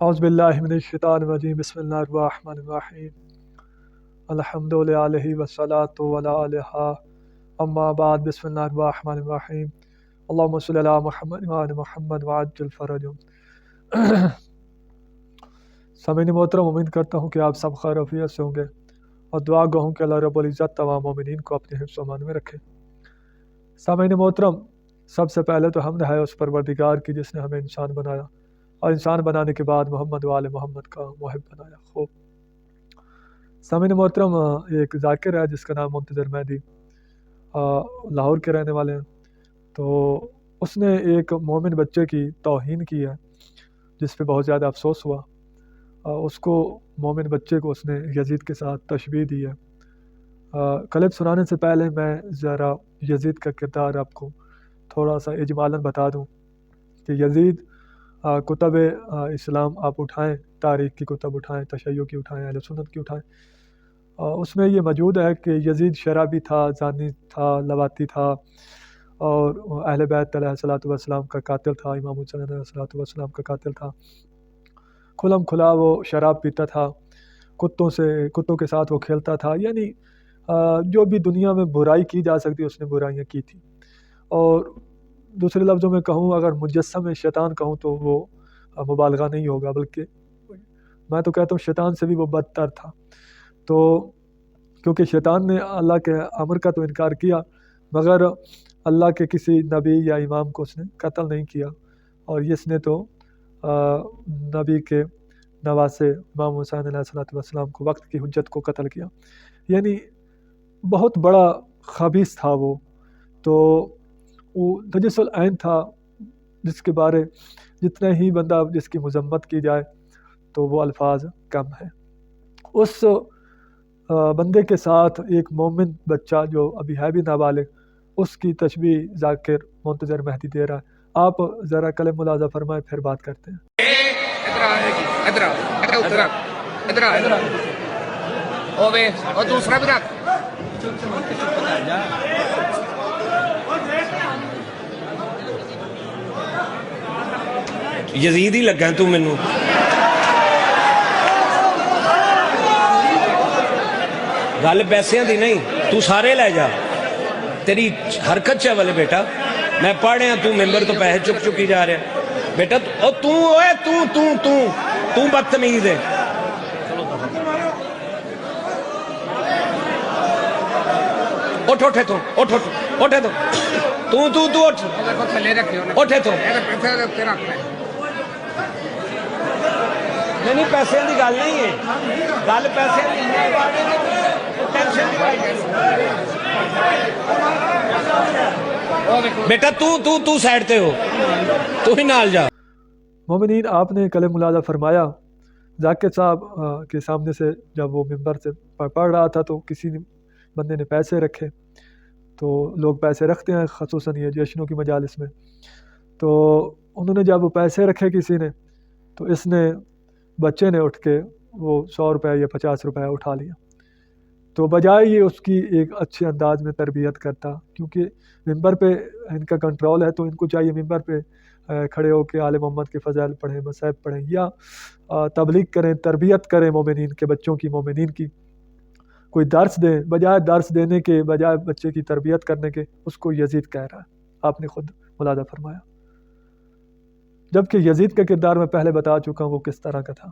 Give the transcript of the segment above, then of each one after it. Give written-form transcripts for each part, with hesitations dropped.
اعوذ باللہ من الشیطان الرجیم بسم اللہ الرحمن الرحیم الحمد للہ والصلاۃ وعلی آلہ اما بعد بسم اللہ الرحمن الرحیم اللہم صلی علی محمد وعلی محمد وعجل فرجهم۔ سامعین محترم، امید کرتا ہوں کہ آپ سب خیر و عافیت سے ہوں گے اور دعا گو ہوں کہ اللہ رب العزت تمام مومنین کو اپنے حفظ و امان میں رکھے۔ سامعین محترم، سب سے پہلے تو حمد ہے اس پروردگار کی جس نے ہمیں انسان بنایا اور انسان بنانے کے بعد محمد و آل محمد کا محب بنایا۔ خوب سامعین محترم، ایک ذاکر ہے جس کا نام منتظر مہدی، لاہور کے رہنے والے ہیں۔ تو اس نے ایک مومن بچے کی توہین کی ہے جس پہ بہت زیادہ افسوس ہوا۔ اس کو مومن بچے کو اس نے یزید کے ساتھ تشبیہ دی ہے۔ کلپ سنانے سے پہلے میں ذرا یزید کا کردار آپ کو تھوڑا سا اجمالاً بتا دوں کہ یزید کتب اسلام آپ اٹھائیں، تاریخ کی کتب اٹھائیں، تشیع کی اٹھائیں، اہل سنت کی اٹھائیں، اس میں یہ موجود ہے کہ یزید شرابی تھا، زانی تھا، لواطی تھا اور اہل بیت علیہ الصلوۃ والسلام کا قاتل تھا، امام حسین علیہ الصلوۃ والسلام کا قاتل تھا۔ کھلم کھلا وہ شراب پیتا تھا، کتوں کے ساتھ وہ کھیلتا تھا، یعنی جو بھی دنیا میں برائی کی جا سکتی اس نے برائیاں کی تھی۔ اور دوسرے لفظوں میں کہوں، اگر مجسم شیطان کہوں تو وہ مبالغہ نہیں ہوگا، بلکہ میں تو کہتا ہوں شیطان سے بھی وہ بدتر تھا۔ تو کیونکہ شیطان نے اللہ کے امر کا تو انکار کیا، مگر اللہ کے کسی نبی یا امام کو اس نے قتل نہیں کیا، اور اس نے تو نبی کے نواسے امام حسین علیہ الصلوۃ والسلام کو وقت کی حجت کو قتل کیا، یعنی بہت بڑا خبیث تھا وہ۔ تو وہ نجس العین تھا، جس کے بارے جتنے ہی بندہ جس کی مذمت کی جائے تو وہ الفاظ کم ہیں۔ اس بندے کے ساتھ ایک مومن بچہ جو ابھی ہے بھی نابالغ، اس کی تشبیہ ذاکر منتظر مہدی دے رہا ہے۔ آپ ذرا کلم ملاحظہ فرمائیں، پھر بات کرتے ہیں۔ اور دوسرا بھی رکھ۔ یزید ہی لگا تو مینوں۔ گل پیسے دی نہیں، تو سارے لے جا، تیری حرکت چا والے بیٹا، میں پڑھیا تو ممبر تو پیسے چک چکی جا رہا بیٹا۔ تو بدتمیز ہے۔ اٹھ اٹھے تو اٹھ اٹھ اٹھے تو اٹھ اٹھے تو نہیں، پیسے کی گل نہیں ہے، گل پیسے بیٹا تو سائڈ تے ہو، تو ہی نال جا۔ مومنین، آپ نے کلم ملاحظہ فرمایا، ذاکر صاحب کے سامنے سے جب وہ ممبر سے پڑھ رہا تھا تو کسی بندے نے پیسے رکھے، تو لوگ پیسے رکھتے ہیں خصوصاً یہ جشنوں کی مجالس میں، تو انہوں نے جب وہ پیسے رکھے کسی نے، تو اس نے بچے نے اٹھ کے وہ 100 روپے یا 50 روپے اٹھا لیا۔ تو بجائے یہ اس کی ایک اچھے انداز میں تربیت کرتا، کیونکہ ممبر پہ ان کا کنٹرول ہے، تو ان کو چاہیے ممبر پہ کھڑے ہو کے آل محمد کے فضائل پڑھیں، مصائب پڑھیں، یا تبلیغ کریں، تربیت کریں مومنین کے بچوں کی، مومنین کی کوئی درس دیں، بجائے درس دینے کے، بجائے بچے کی تربیت کرنے کے، اس کو یزید کہہ رہا ہے۔ آپ نے خود ملاحظہ فرمایا، جبکہ یزید کا کردار میں پہلے بتا چکا ہوں وہ کس طرح کا تھا۔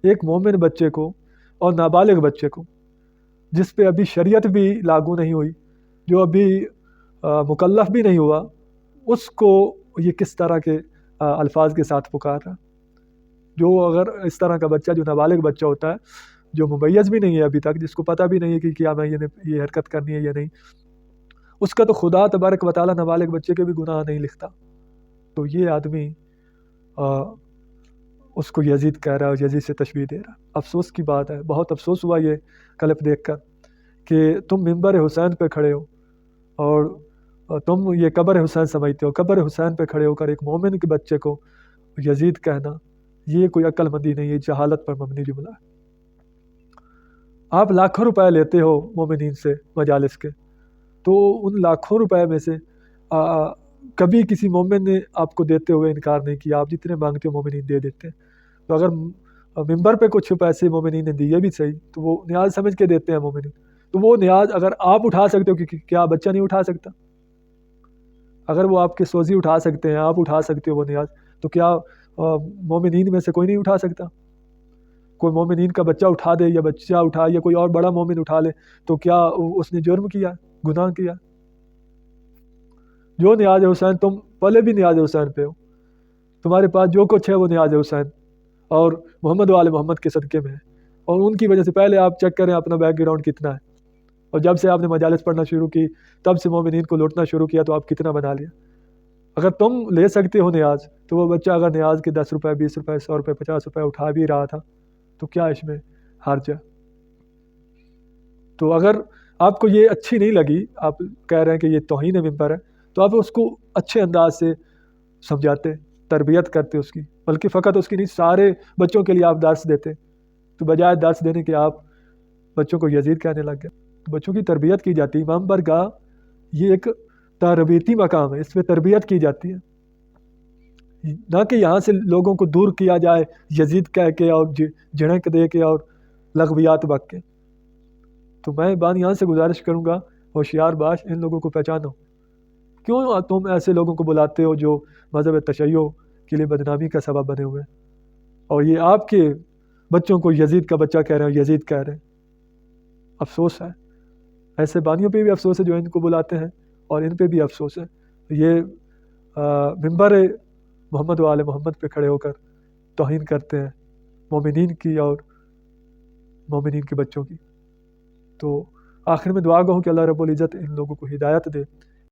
ایک مومن بچے کو اور نابالغ بچے کو، جس پہ ابھی شریعت بھی لاگو نہیں ہوئی، جو ابھی مکلف بھی نہیں ہوا، اس کو یہ کس طرح کے الفاظ کے ساتھ پکار رہا۔ جو اگر اس طرح کا بچہ جو نابالغ بچہ ہوتا ہے، جو ممیز بھی نہیں ہے ابھی تک، جس کو پتہ بھی نہیں ہے کہ کیا میں یہ حرکت کرنی ہے یا نہیں، اس کا تو خدا تبارک و تعالیٰ نابالغ بچے کے بھی گناہ نہیں لکھتا۔ تو یہ آدمی اس کو یزید کہہ رہا ہے اور یزید سے تشبیہ دے رہا ہے۔ افسوس کی بات ہے، بہت افسوس ہوا یہ کلپ دیکھ کر کہ تم ممبر حسین پہ کھڑے ہو اور تم یہ قبر حسین سمجھتے ہو، قبر حسین پہ کھڑے ہو کر ایک مومن کے بچے کو یزید کہنا، یہ کوئی عقل مندی نہیں ہے، جہالت پر مبنی جملہ ہے۔ آپ لاکھوں روپے لیتے ہو مومنین سے مجالس کے، تو ان لاکھوں روپے میں سے کبھی کسی مومن نے آپ کو دیتے ہوئے انکار نہیں کیا، آپ جتنے مانگتے ہو مومنین دے دیتے ہیں۔ تو اگر ممبر پہ کچھ پیسے مومنین نے دیے بھی صحیح تو وہ نیاز سمجھ کے دیتے ہیں مومنین، تو وہ نیاز اگر آپ اٹھا سکتے ہو کہ کیا بچہ نہیں اٹھا سکتا؟ اگر وہ آپ کے سوزی اٹھا سکتے ہیں، آپ اٹھا سکتے ہو وہ نیاز، تو کیا مومنین میں سے کوئی نہیں اٹھا سکتا؟ کوئی مومنین کا بچہ اٹھا دے یا بچہ اٹھا یا کوئی اور بڑا مومن اٹھا لے تو کیا اس نے جرم کیا، گناہ کیا؟ جو نیاز حسین تم پہلے بھی نیاز حسین پہ ہو، تمہارے پاس جو کچھ ہے وہ نیاز حسین اور محمد و آل محمد کے صدقے میں ہے، اور ان کی وجہ سے پہلے آپ چیک کریں اپنا بیک گراؤنڈ کتنا ہے، اور جب سے آپ نے مجالس پڑھنا شروع کی تب سے مومنین کو لوٹنا شروع کیا تو آپ کتنا بنا لیا۔ اگر تم لے سکتے ہو نیاز تو وہ بچہ اگر نیاز کے 10 روپے 20 روپے 100 روپے 50 روپے اٹھا بھی رہا تھا تو کیا اس میں حرج ہے؟ تو اگر آپ کو یہ اچھی نہیں لگی، آپ کہہ رہے ہیں کہ یہ توہین ممبر ہے، تو آپ اس کو اچھے انداز سے سمجھاتے، تربیت کرتے اس کی، بلکہ فقط اس کی نہیں سارے بچوں کے لیے آپ درس دیتے، تو بجائے درس دینے کے آپ بچوں کو یزید کہنے لگ گئے۔ تو بچوں کی تربیت کی جاتی ہے، امام برگاہ یہ ایک تربیتی مقام ہے، اس میں تربیت کی جاتی ہے، نہ کہ یہاں سے لوگوں کو دور کیا جائے یزید کہہ کے اور جھڑک دے کے اور لغویات بک کے۔ تو میں یہاں سے گزارش کروں گا، ہوشیار باش، ان لوگوں کو پہچانو، کیوں تم ایسے لوگوں کو بلاتے ہو جو مذہب تشیع کے لیے بدنامی کا سبب بنے ہوئے، اور یہ آپ کے بچوں کو یزید کا بچہ کہہ رہے ہیں، یزید کہہ رہے ہیں۔ افسوس ہے، ایسے بانیوں پہ بھی افسوس ہے جو ان کو بلاتے ہیں، اور ان پہ بھی افسوس ہے۔ یہ ممبر محمد و آل محمد پہ کھڑے ہو کر توہین کرتے ہیں مومنین کی اور مومنین کے بچوں کی۔ تو آخر میں دعا گو ہوں کہ اللہ رب العزت ان لوگوں کو ہدایت دے